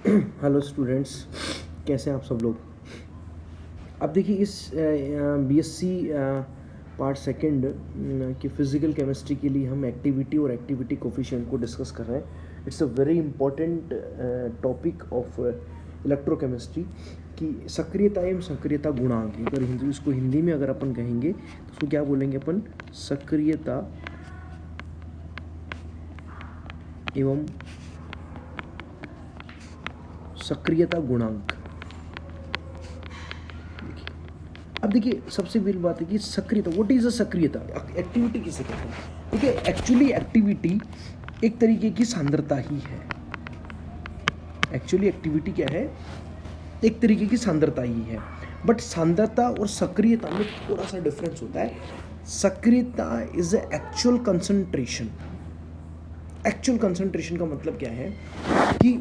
Hello students, कैसे हैं आप सब लोग। अब देखिए इस बीएससी पार्ट सेकंड की फ़िज़िकल केमिस्ट्री के लिए हम एक्टिविटी और एक्टिविटी कोफिशिएंट को डिस्कस कर रहे हैं। It's a very important topic of electrochemistry कि सक्रियता एवं सक्रियता गुणांक। अगर इसको हिंदी में अगर अपन कहेंगे तो उसको क्या बोलेंगे अपन, सक्रियता एवं सक्रियता गुणांक। अब देखिए सबसे पहली बात है कि सक्रियता, व्हाट इज अ सक्रियता, एक्टिविटी किसे कहते हैं। देखिए एक्चुअली एक्टिविटी एक तरीके की सांद्रता ही है। एक्चुअली एक्टिविटी क्या है, एक तरीके की सांद्रता ही है। बट सांद्रता और सक्रियता में थोड़ा सा डिफरेंस होता है। सक्रियता is a actual concentration. Actual concentration का मतलब क्या है कि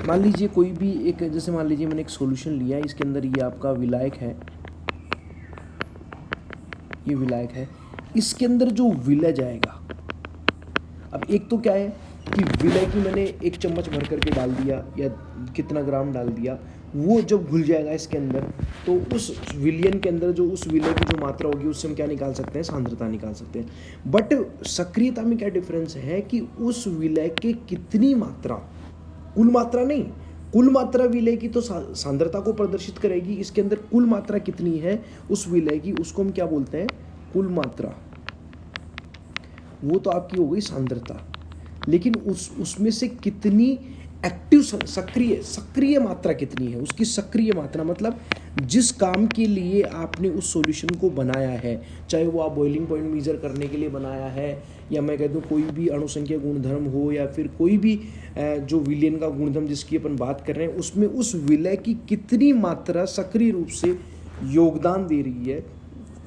मान लीजिए कोई भी एक, जैसे मान लीजिए मैंने एक सॉल्यूशन लिया है, इसके अंदर ये आपका विलायक है, ये विलायक है, इसके अंदर जो विलय जाएगा, अब एक तो क्या है कि विलय की मैंने 1 चम्मच भर करके डाल दिया या कितना ग्राम डाल दिया, वो जब घुल जाएगा इसके अंदर तो उस विलयन के अंदर जो उस विलय की जो मात्रा होगी उससे हम क्या निकाल सकते हैं, सांद्रता निकाल सकते हैं। बट सक्रियता में क्या डिफरेंस है कि उस विलय के कितनी मात्रा, कुल मात्रा नहीं, कुल मात्रा विलय की तो सांद्रता को प्रदर्शित करेगी, इसके अंदर कुल मात्रा कितनी है उस विलय की, उसको हम क्या बोलते हैं, कुल मात्रा। वो तो आपकी हो गई सांद्रता, लेकिन उसमें से कितनी एक्टिव सक्रिय मात्रा कितनी है, उसकी सक्रिय मात्रा मतलब जिस काम के लिए आपने उस सॉल्यूशन को बनाया है, चाहे वो आप बॉइलिंग पॉइंट मेजर करने के लिए बनाया है, या मैं कह दूँ कोई भी अणुसंख्या गुणधर्म हो, या फिर कोई भी जो विलयन का गुणधर्म जिसकी अपन बात कर रहे हैं, उसमें उस विलय की कितनी मात्रा सक्रिय रूप से योगदान दे रही है,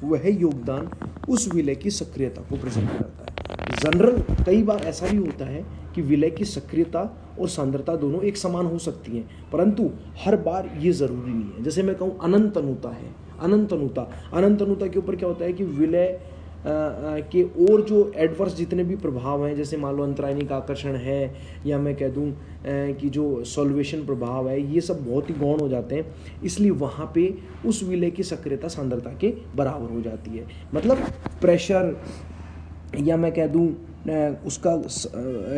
वह योगदान उस विलय की सक्रियता को प्रेजेंट करता है। जनरल कई बार ऐसा भी होता है कि विलय की सक्रियता और सांद्रता दोनों एक समान हो सकती हैं, परंतु हर बार ये ज़रूरी नहीं है। जैसे मैं कहूँ अनंत अनुता है, अनंत अनुता के ऊपर क्या होता है कि विलय के और जो एडवर्स जितने भी प्रभाव हैं, जैसे मान लो अंतरायनिक आकर्षण है, या मैं कह दूं कि जो सॉल्वेशन प्रभाव है, ये सब बहुत ही गौण हो जाते हैं, इसलिए वहाँ पे उस विलय की सक्रियता सांद्रता के बराबर हो जाती है। मतलब प्रेशर, या मैं कह दूं उसका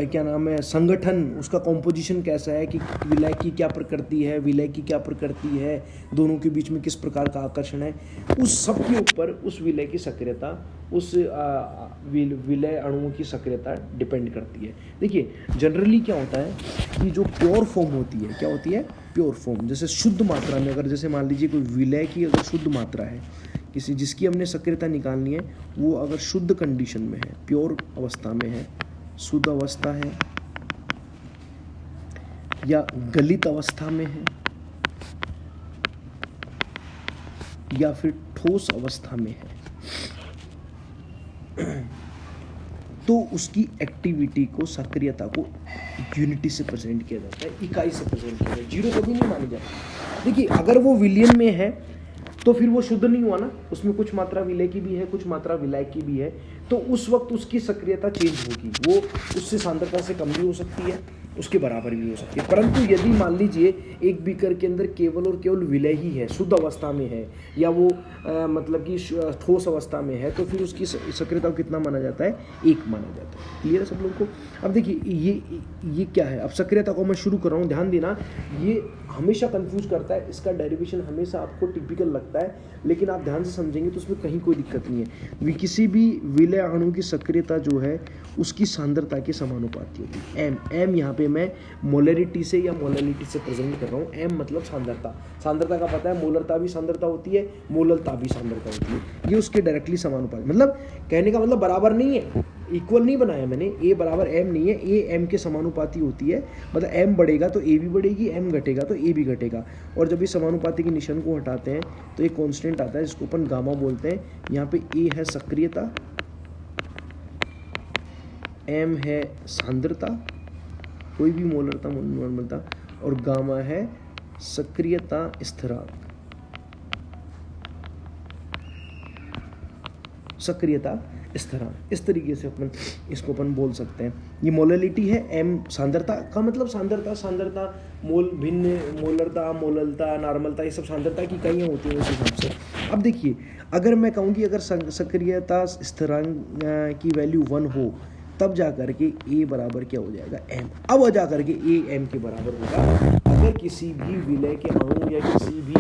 क्या नाम है, संगठन, उसका कॉम्पोजिशन कैसा है, कि विलय की क्या प्रकृति है, विलय की क्या प्रकृति है, दोनों के बीच में किस प्रकार का आकर्षण है, उस सब के ऊपर उस विलय की सक्रियता, उस विलय अणुओं की सक्रियता डिपेंड करती है। देखिए जनरली क्या होता है कि जो प्योर फॉर्म होती है, क्या होती है, प्योर फॉर्म, जैसे शुद्ध मात्रा में, अगर जैसे मान लीजिए कोई विलय की अगर शुद्ध मात्रा है किसी, जिसकी हमने सक्रियता निकालनी है, वो अगर शुद्ध कंडीशन में है, प्योर अवस्था में है, शुद्ध अवस्था है, या गलित अवस्था में है, या फिर ठोस अवस्था में है, तो उसकी एक्टिविटी को, सक्रियता को यूनिटी से प्रेजेंट किया जाता है, इकाई से प्रेजेंट किया जाता है, जीरो कभी नहीं मानी जाती। देखिए अगर वो विलियन में है तो फिर वो शुद्ध नहीं हुआ ना, उसमें कुछ मात्रा विलय की भी है, कुछ मात्रा विलय की भी है, तो उस वक्त उसकी सक्रियता चेंज होगी, वो उससे सांद्रता से कम भी हो सकती है, उसके बराबर भी हो सकती है। परंतु यदि मान लीजिए एक बीकर के अंदर केवल और केवल विलय ही है, शुद्ध अवस्था में है, या वो मतलब कि ठोस अवस्था में है, तो फिर उसकी सक्रियता को कितना माना जाता है, 1 माना जाता है। क्लियर है सब लोग को। अब देखिए ये क्या है, अब सक्रियता को मैं शुरू कर रहा हूँ, ध्यान देना, ये हमेशा कंफ्यूज करता है, इसका डेरिवेशन हमेशा आपको टिपिकल लगता है, लेकिन आप ध्यान से समझेंगे तो उसमें कहीं कोई दिक्कत नहीं है। किसी भी विलय अणु की सक्रियता जो है उसकी सांद्रता के समानुपाती होती है। एम यहाँ पे मैं मोलरिटी से या मोलरिटी से प्रेजेंट कर रहा हूँ। एम मतलब सांद्रता, सांद्रता का पता है, मोलरता भी सांद्रता होती है, मोललता भी सांद्रता होती है, ये उसके डायरेक्टली समानुपाती, मतलब कहने का मतलब बराबर नहीं है, इक्वल नहीं बनाया मैंने, ए बराबर एम नहीं है, ए एम के समानुपाती होती है, मतलब एम बढ़ेगा तो ए भी बढ़ेगी, एम घटेगा तो ए भी घटेगा। और जब इस समानुपाती के निशान को हटाते हैं तो एक कांस्टेंट आता है जिसको अपन गामा बोलते हैं। यहाँ पे ए है सक्रियता, एम है सांद्रता, कोई भी मोलरता नॉर्मलता, और गामा है सक्रियता स्थिरांक, सक्रियता स्थिरांक। इस तरीके से इसको अपन बोल सकते हैं। ये मोलरिटी है, एम सांद्रता का मतलब सांद्रता मोल भिन्न मोलरता, मोललता, नॉर्मलता, ये सब सांद्रता की इकाइयाँ होती हैं उस हिसाब से। अब देखिए, अगर मैं कहूँ कि अगर सक्रियता स्थिरांक की वैल्यू 1 हो, तब जा कर के ए बराबर क्या हो जाएगा, एम। अब जा कर के ए एम के बराबर होगा अगर किसी भी विलय के अणु या किसी भी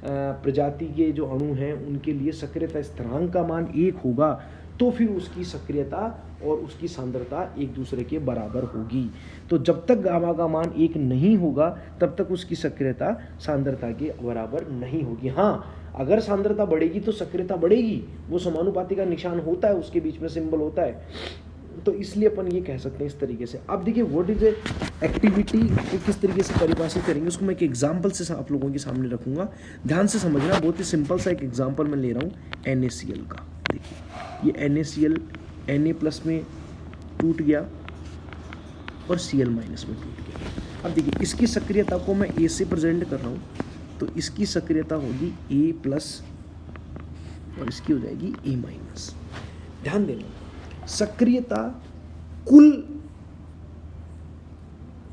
प्रजाति के जो अणु हैं उनके लिए सक्रियता स्थिरांक का मान 1 होगा, तो फिर उसकी सक्रियता और उसकी सांद्रता एक दूसरे के बराबर होगी। तो जब तक गामा का मान 1 नहीं होगा तब तक उसकी सक्रियता सांद्रता के बराबर नहीं होगी। हाँ, अगर सांद्रता बढ़ेगी तो सक्रियता बढ़ेगी, वो समानुपाती का निशान होता है, उसके बीच में सिंबल होता है। तो इसलिए अपन ये कह सकते हैं इस तरीके से। अब देखिए, व्हाट इज एक्टिविटी को किस तरीके से परिभाषित करेंगे, उसको मैं एक एग्जांपल से आप लोगों के सामने रखूंगा। ध्यान से समझना, बहुत ही सिंपल सा एक एग्जांपल मैं ले रहा हूँ NaCl का। देखिए, ये NaCl Na+ में टूट गया और Cl- में टूट गया। अब देखिए, इसकी सक्रियता को मैं A से प्रेजेंट कर रहा हूँ, तो इसकी सक्रियता होगी A+ और इसकी हो जाएगी A-। ध्यान देना, सक्रियता कुल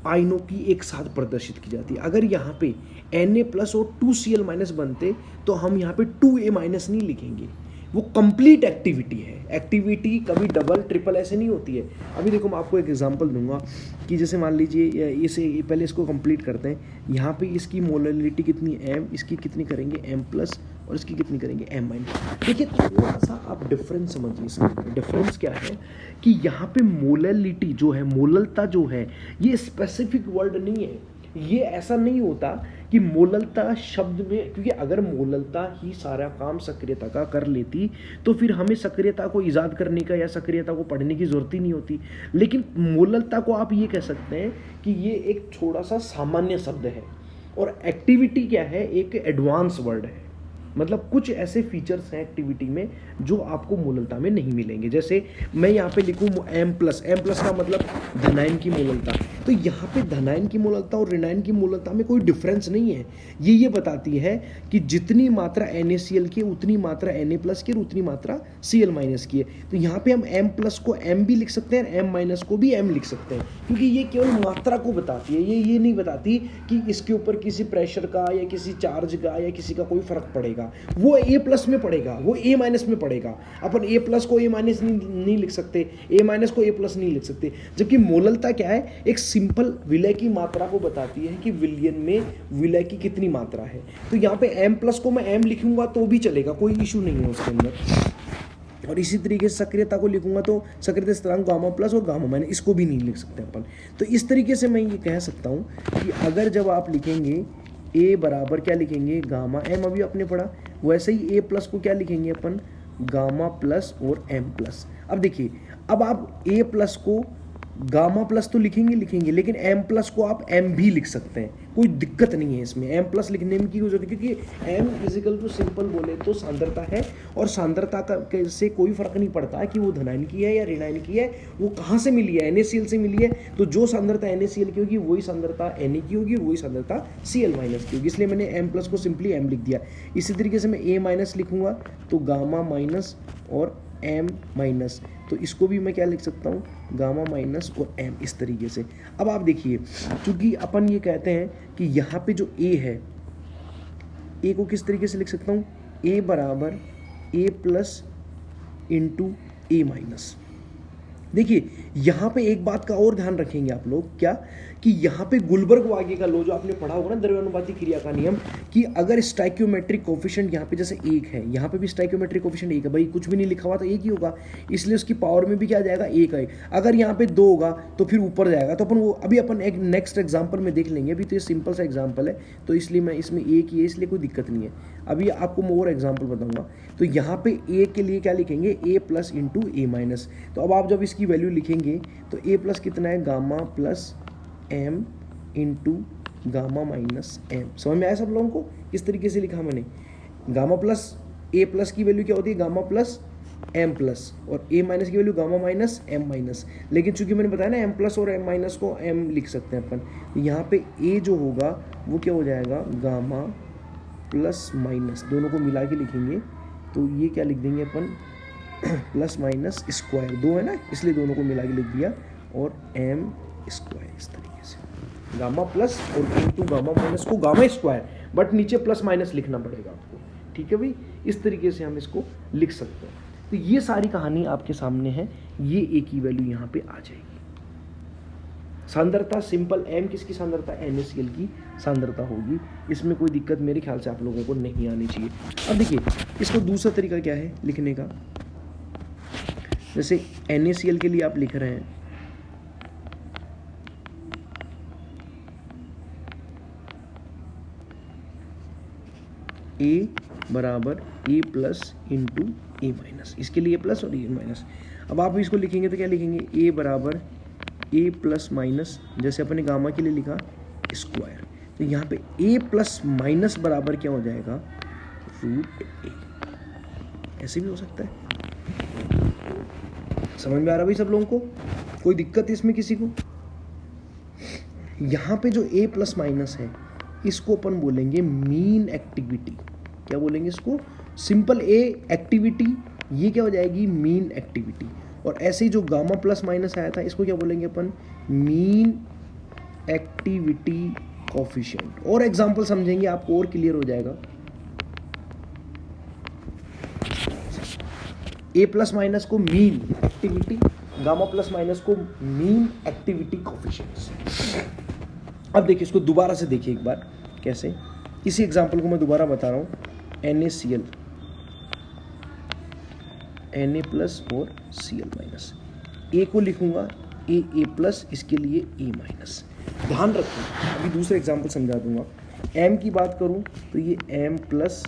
आयनों की एक साथ प्रदर्शित की जाती है। अगर यहाँ पे Na+ और 2Cl- बनते तो हम यहाँ पे 2A- नहीं लिखेंगे, वो कंप्लीट एक्टिविटी है। एक्टिविटी कभी डबल ट्रिपल ऐसे नहीं होती है। अभी देखो, मैं आपको एक एग्जांपल दूंगा कि जैसे मान लीजिए, इसे पहले इसको कंप्लीट करते हैं। यहाँ पे इसकी मोलरिटी कितनी M, इसकी कितनी करेंगे M+ और इसकी कितनी करेंगे M-। देखिए, थोड़ा सा आप डिफरेंस समझिए इसमें। डिफरेंस क्या है कि यहाँ पे मोलरिटी जो है, मोललता जो है, ये स्पेसिफिक वर्ड नहीं है। ये ऐसा नहीं होता कि मोललता शब्द में, क्योंकि अगर मोललता ही सारा काम सक्रियता का कर लेती तो फिर हमें सक्रियता को ईजाद करने का या सक्रियता को पढ़ने की जरूरत ही नहीं होती। लेकिन मोललता को आप ये कह सकते हैं कि ये एक थोड़ा सा सामान्य शब्द है, और एक्टिविटी क्या है, एक एडवांस वर्ड है। मतलब कुछ ऐसे फीचर्स हैं एक्टिविटी में जो आपको मोललता में नहीं मिलेंगे। जैसे मैं यहाँ पे लिखूँ M+ का मतलब धनायन की मोललता, तो यहाँ पे धनायन की मोललता और ऋणायन की मोललता में कोई डिफरेंस नहीं है। ये बताती है कि जितनी मात्रा NaCl की उतनी मात्रा Na+ की और उतनी मात्रा Cl- की है। तो यहाँ पे हम M+ को M भी लिख सकते हैं, M- को भी M लिख सकते हैं, क्योंकि ये केवल मात्रा को बताती है। ये नहीं बताती कि इसके ऊपर किसी प्रेशर का या किसी चार्ज का या किसी का कोई फर्क पड़ेगा। वो A+ में पड़ेगा, वो A- में पड़ेगा। अपन A+ को A- नहीं लिख सकते, A- को A+ नहीं लिख सकते। जबकि मोललता क्या है, एक सिंपल विलय की मात्रा को बताती है कि विलयन में विलय की कितनी मात्रा है। तो यहाँ पे M+ को मैं M लिखूंगा तो भी चलेगा, कोई इशू नहीं है उसके अंदर। और इसी तरीके से सक्रियता को लिखूंगा तो सक्रियता स्थिरांक Γ+ और Γ-, इसको भी नहीं लिख सकते अपन। तो इस तरीके से मैं ये कह सकता हूँ कि अगर जब आप लिखेंगे A बराबर क्या लिखेंगे, Γ-m, अभी आपने पढ़ा, वैसे ही A+ को क्या लिखेंगे अपन, Γ+ और M+। अब देखिए, अब आप A+ को Γ+ तो लिखेंगे, लेकिन M+ को आप M भी लिख सकते हैं, कोई दिक्कत नहीं है इसमें। M+ लिखने में की जरूरत, क्योंकि M = सिंपल बोले तो सांद्रता है, और सांद्रता का से कोई फर्क नहीं पड़ता कि वो धनायन की है या ऋणायन की है, वो कहाँ से मिली है, NaCl से मिली है। तो जो सांद्रता NaCl की होगी वही सांद्रता Na की होगी, वही सांद्रता Cl- की होगी। इसलिए मैंने M+ को सिंपली M लिख दिया। इसी तरीके से मैं A- लिखूंगा तो Γ- और M-, तो इसको भी मैं क्या लिख सकता हूँ, Γ- और M, इस तरीके से। अब आप देखिए, चूंकि अपन ये कहते हैं कि यहाँ पे जो A है, A को किस तरीके से लिख सकता हूँ, A बराबर A+ इंटू A-। देखिए, यहाँ पे एक बात का और ध्यान रखेंगे आप लोग, क्या कि यहाँ पे गुलबर्ग-वागे का लॉ जो आपने पढ़ा होगा ना, द्रव्यानुपाती क्रिया का नियम, कि अगर स्टाइक्योमेट्रिक कोफिशिएंट यहाँ पे जैसे 1 है, यहाँ पे भी स्टाइक्योमेट्रिक कोफिशिएंट 1 है, भाई कुछ भी नहीं लिखा हुआ तो 1 ही होगा, इसलिए उसकी पावर में भी क्या जाएगा, 1 है। अगर यहाँ पे 2 होगा तो फिर ऊपर जाएगा। तो अपन वो अभी अपन एक नेक्स्ट एग्जाम्पल में देख लेंगे, अभी तो ये सिंपल सा एग्जाम्पल है, तो इसलिए मैं इसमें 1 ही है, इसलिए कोई दिक्कत नहीं है। अभी आपको मैं और एग्जाम्पल बताऊंगा। तो यहाँ पे A के लिए क्या लिखेंगे, A+ इंटू A-। तो अब आप जब इसकी वैल्यू लिखेंगे तो A+ कितना है, Γ+m इंटू Γ-m। समझ में आया सब लोगों को, किस तरीके से लिखा मैंने। Γ+A+ की वैल्यू क्या होती है, Γ+m+, और A- की वैल्यू Γ-m-। लेकिन चूंकि मैंने बताया ना, M+ और M- को M लिख सकते हैं अपन। यहाँ पे A जो होगा वो क्या हो जाएगा, Γ+-, दोनों को मिला के लिखेंगे तो ये क्या लिख देंगे अपन, +- स्क्वायर, 2 है ना, इसलिए दोनों को मिला के लिख दिया, और M² इस तरीके से। गामा प्लस और इंटू गामा माइनस को गामा स्क्वायर, बट नीचे प्लस माइनस लिखना पड़ेगा आपको, ठीक है भाई। इस तरीके से हम इसको लिख सकते हैं। तो ये सारी कहानी आपके सामने है, ये ए की वैल्यू यहाँ पे आ जाएगी। सांद्रता सिंपल, m किसकी सांद्रता, NaCl की सांद्रता होगी। इसमें कोई दिक्कत मेरे ख्याल से आप लोगों को नहीं आनी चाहिए। अब देखिए इसको दूसरा तरीका क्या है लिखने का, जैसे NaCl के लिए आप लिख रहे हैं A बराबर A plus into A minus, इसके लिए प्लस और ए माइनस। अब आप इसको लिखेंगे तो क्या लिखेंगे, A बराबर ए प्लस माइनस, जैसे अपने गामा के लिए लिखा स्क्वायर, तो यहाँ पे ए प्लस माइनस बराबर क्या हो जाएगा, रूट ए। ऐसे भी हो सकता है। समझ में आ रहा भाई सब लोगों को, कोई दिक्कत है इसमें किसी को? यहाँ पे जो ए प्लस माइनस है इसको अपन बोलेंगे मीन एक्टिविटी। क्या बोलेंगे इसको, सिंपल ए एक्टिविटी, ये क्या हो जाएगी, मीन एक्टिविटी। और ऐसे ही जो गामा प्लस माइनस आया था इसको क्या बोलेंगे अपन, मीन एक्टिविटी कोफिशिएंट। और एग्जांपल समझेंगे आपको और क्लियर हो जाएगा। ए प्लस माइनस को mean activity, gamma plus minus को मीन एक्टिविटी कोफिशिएंट। अब देखिए इसको दोबारा से देखिए एक बार कैसे, इसी एग्जांपल को मैं दोबारा बता रहा हूँ। NaCl, Na प्लस और Cl माइनस, ए को लिखूंगा A प्लस, इसके लिए A माइनस। ध्यान रखिए अभी दूसरे एग्जांपल समझा दूंगा। M की बात करूं तो ये M प्लस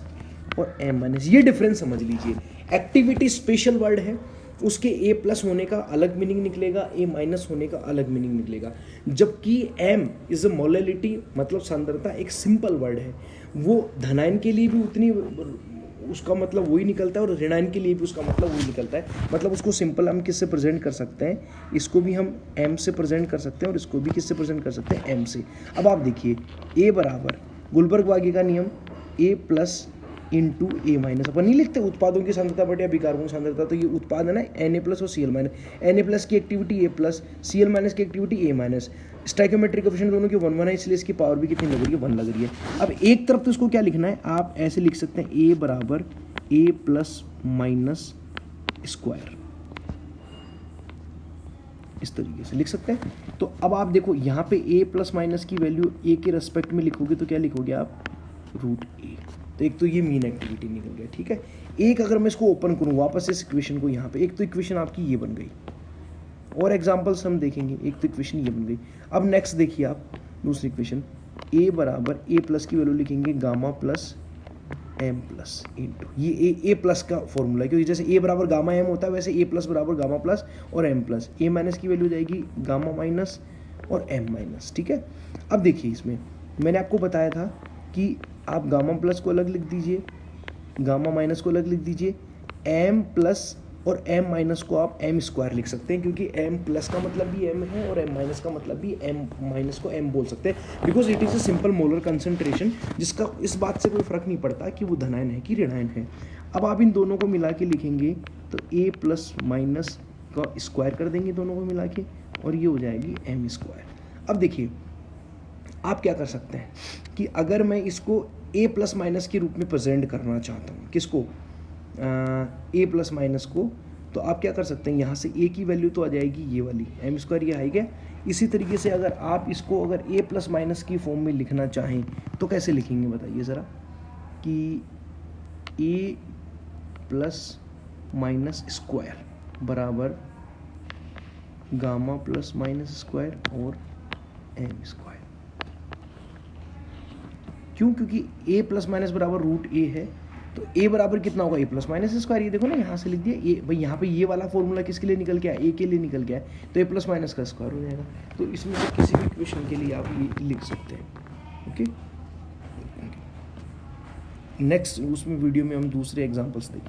और M माइनस, ये डिफरेंस समझ लीजिए। एक्टिविटी स्पेशल वर्ड है, उसके A प्लस होने का अलग मीनिंग निकलेगा, A माइनस होने का अलग मीनिंग निकलेगा। जबकि M इज अ मोलैलिटी, मतलब सांद्रता, एक सिंपल वर्ड है, वो धनायन के लिए भी उतनी उसका मतलब वही निकलता है और ऋणायन के लिए भी उसका मतलब वही निकलता है। मतलब उसको सिंपल हम किससे प्रेजेंट कर सकते हैं, इसको भी हम M से प्रेजेंट कर सकते हैं और इसको भी किससे प्रेजेंट कर सकते हैं, M से। अब आप देखिए A बराबर गुलबर्ग-वागे का नियम A plus into A minus, अपन नहीं लिखते उत्पादों की सांद्रता बटे अभिकारकों की सांद्रता, तो ये उत्पाद है ना Na प्लस और Cl माइनस। Na प्लस की activity A plus, Cl minus की activity A minus. Stoichiometric coefficient दोनों की 1 1 है, इसलिए इसकी पावर भी कितनी लग रही है, 1 लग रही है। अब एक तरफ तो इसको क्या लिखना है, आप ऐसे लिख सकते हैं A बराबर A प्लस माइनस स्क्वायर, इस तरीके से लिख सकते हैं। तो अब आप देखो यहाँ पे A प्लस माइनस की वैल्यू A के रेस्पेक्ट में लिखोगे तो क्या लिखोगे आप, रूट A। तो एक तो ये मीन एक्टिविटी निकल गया, ठीक है। एक अगर मैं इसको ओपन करूँ वापस इस इक्वेशन को, यहाँ पे एक तो इक्वेशन आपकी ये बन गई, और एग्जांपल्स हम देखेंगे। एक तो इक्वेशन ये बन गई। अब नेक्स्ट देखिए आप दूसरी इक्वेशन, A बराबर A प्लस की वैल्यू लिखेंगे gamma plus M plus into, ये A प्लस का फॉर्मूला है, क्योंकि जैसे A बराबर गामा M होता है वैसे A प्लस बराबर गामा प्लस और M प्लस। A माइनस की वैल्यू जाएगी गामा माइनस और M माइनस, ठीक है। अब देखिए इसमें मैंने आपको बताया था कि आप गामा प्लस को अलग लिख दीजिए, गामा माइनस को अलग लिख दीजिए, M प्लस और M माइनस को आप M स्क्वायर लिख सकते हैं, क्योंकि M प्लस का मतलब भी M है और M माइनस का मतलब भी M माइनस को M बोल सकते हैं, because it is a simple molar concentration, जिसका इस बात से कोई फर्क नहीं पड़ता कि वो धनायन है कि ऋणायन है। अब आप इन दोनों को मिला के लिखेंगे तो A प्लस माइनस का स्क्वायर कर देंगे दोनों को मिला के, और ये हो जाएगी M स्क्वायर। अब देखिए आप क्या कर सकते हैं कि अगर मैं इसको A प्लस माइनस के रूप में प्रेजेंट करना चाहता हूँ, किसको, A प्लस माइनस को, तो आप क्या कर सकते हैं, यहाँ से A की वैल्यू तो आ जाएगी ये वाली M स्क्वायर, ये आएगा। इसी तरीके से अगर आप इसको अगर A प्लस माइनस की फॉर्म में लिखना चाहें तो कैसे लिखेंगे बताइए ज़रा, कि A प्लस माइनस स्क्वायर बराबर गामा प्लस माइनस स्क्वायर और M स्क्वायर। क्यों, क्योंकि A प्लस माइनस बराबर रूट A है, तो A बराबर कितना होगा, A प्लस माइनस स्क्वायर। ये देखो ना यहाँ से लिख दिया A, भाई यहाँ पे ये वाला फॉर्मूला किसके लिए निकल गया, A के लिए निकल गया है, तो A प्लस माइनस का स्क्वायर हो जाएगा। तो इसमें से किसी भी इक्वेशन के लिए आप ये लिख सकते हैं, ओके। नेक्स्ट उसमें वीडियो में हम दूसरे एग्जांपल्स देखेंगे।